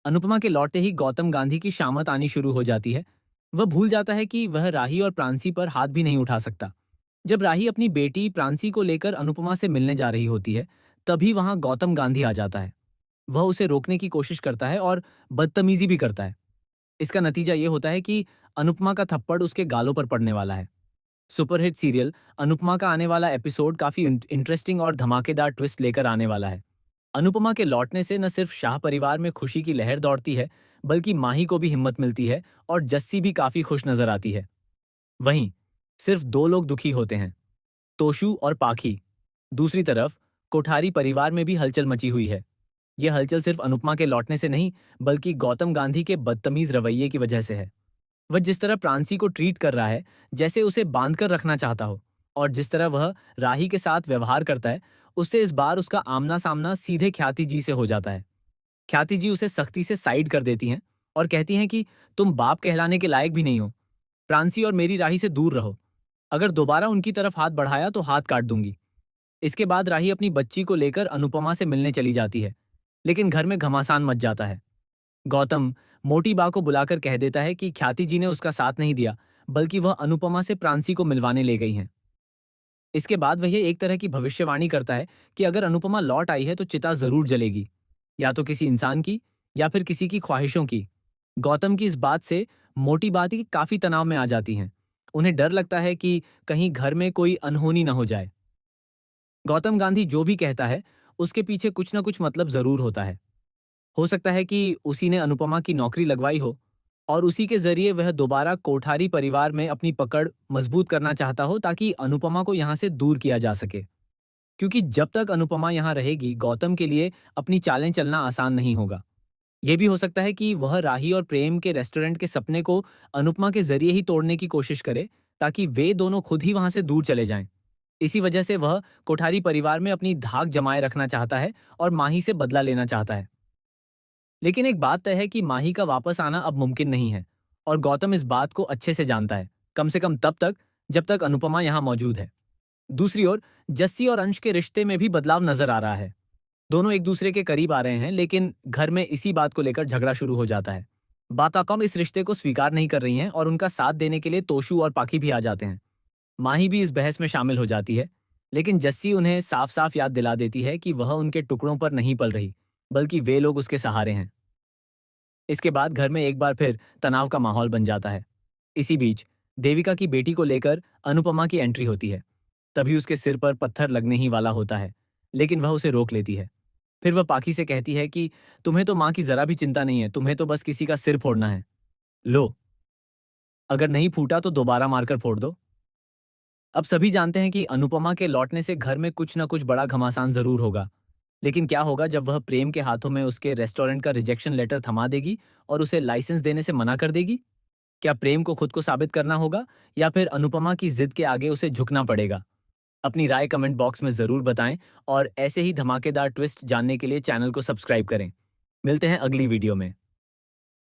अनुपमा के लौटते ही गौतम गांधी की शामत आनी शुरू हो जाती है। वह भूल जाता है कि वह राही और प्रांसी पर हाथ भी नहीं उठा सकता। जब राही अपनी बेटी प्रांसी को लेकर अनुपमा से मिलने जा रही होती है, तभी वहां गौतम गांधी आ जाता है। वह उसे रोकने की कोशिश करता है और बदतमीजी भी करता है। इसका नतीजा ये होता है कि अनुपमा का थप्पड़ उसके गालों पर पड़ने वाला है। सुपरहिट सीरियल अनुपमा का आने वाला एपिसोड काफी इंटरेस्टिंग और धमाकेदार ट्विस्ट लेकर आने वाला है। अनुपमा के लौटने से न सिर्फ शाह परिवार में खुशी की लहर दौड़ती है, बल्कि माही को भी हिम्मत मिलती है और जस्सी भी काफी खुश नजर आती है। वहीं सिर्फ दो लोग दुखी होते हैं, तोशु और पाखी। दूसरी तरफ कोठारी परिवार में भी हलचल मची हुई है। यह हलचल सिर्फ अनुपमा के लौटने से नहीं, बल्कि गौतम गांधी के बदतमीज रवैये की वजह से है। वह जिस तरह प्रांसी को ट्रीट कर रहा है, जैसे उसे बांध कर रखना चाहता हो, और जिस तरह वह राही के साथ व्यवहार करता है, उससे इस बार उसका आमना सामना सीधे ख्याति जी से हो जाता है। ख्याति जी उसे सख्ती से साइड कर देती हैं और कहती हैं कि तुम बाप कहलाने के लायक भी नहीं हो। प्रांसी और मेरी राही से दूर रहो। अगर दोबारा उनकी तरफ हाथ बढ़ाया तो हाथ काट दूंगी। इसके बाद राही अपनी बच्ची को लेकर अनुपमा से मिलने चली जाती है, लेकिन घर में घमासान मच जाता है। गौतम मोटी बा को बुलाकर कह देता है कि ख्याति जी ने उसका साथ नहीं दिया, बल्कि वह अनुपमा से प्रांसी को मिलवाने ले गई हैं। इसके बाद वह एक तरह की भविष्यवाणी करता है कि अगर अनुपमा लौट आई है तो चिता जरूर जलेगी, या तो किसी इंसान की या फिर किसी की ख्वाहिशों की। गौतम की इस बात से मोटी बात काफी तनाव में आ जाती हैं। उन्हें डर लगता है कि कहीं घर में कोई अनहोनी न हो जाए। गौतम गांधी जो भी कहता है, उसके पीछे कुछ न कुछ मतलब जरूर होता है। हो सकता है कि उसी ने अनुपमा की नौकरी लगवाई हो और उसी के जरिए वह दोबारा कोठारी परिवार में अपनी पकड़ मजबूत करना चाहता हो, ताकि अनुपमा को यहां से दूर किया जा सके। क्योंकि जब तक अनुपमा यहां रहेगी, गौतम के लिए अपनी चालें चलना आसान नहीं होगा। यह भी हो सकता है कि वह राही और प्रेम के रेस्टोरेंट के सपने को अनुपमा के जरिए ही तोड़ने की कोशिश करे, ताकि वे दोनों खुद ही वहां से दूर चले जाएं। इसी वजह से वह कोठारी परिवार में अपनी धाक जमाए रखना चाहता है और माही से बदला लेना चाहता है। लेकिन एक बात तय है कि माही का वापस आना अब मुमकिन नहीं है, और गौतम इस बात को अच्छे से जानता है, कम से कम तब तक जब तक अनुपमा यहाँ मौजूद है। दूसरी ओर जस्सी और अंश के रिश्ते में भी बदलाव नजर आ रहा है। दोनों एक दूसरे के करीब आ रहे हैं, लेकिन घर में इसी बात को लेकर झगड़ा शुरू हो जाता है। बाताकॉम इस रिश्ते को स्वीकार नहीं कर रही हैं और उनका साथ देने के लिए तोशु और पाखी भी आ जाते हैं। माही भी इस बहस में शामिल हो जाती है, लेकिन जस्सी उन्हें साफ साफ याद दिला देती है कि वह उनके टुकड़ों पर नहीं पल रही, बल्कि वे लोग उसके सहारे हैं। इसके बाद घर में एक बार फिर तनाव का माहौल बन जाता है। इसी बीच देविका की बेटी को लेकर अनुपमा की एंट्री होती है। तभी उसके सिर पर पत्थर लगने ही वाला होता है, लेकिन वह उसे रोक लेती है। फिर वह पाखी से कहती है कि तुम्हें तो माँ की जरा भी चिंता नहीं है, तुम्हें तो बस किसी का सिर फोड़ना है। लो, अगर नहीं फूटा तो दोबारा मारकर फोड़ दो। अब सभी जानते हैं कि अनुपमा के लौटने से घर में कुछ न कुछ बड़ा घमासान जरूर होगा। लेकिन क्या होगा जब वह प्रेम के हाथों में उसके रेस्टोरेंट का रिजेक्शन लेटर थमा देगी और उसे लाइसेंस देने से मना कर देगी? क्या प्रेम को खुद को साबित करना होगा, या फिर अनुपमा की जिद के आगे उसे झुकना पड़ेगा? अपनी राय कमेंट बॉक्स में जरूर बताएं, और ऐसे ही धमाकेदार ट्विस्ट जानने के लिए चैनल को सब्सक्राइब करें। मिलते हैं अगली वीडियो में।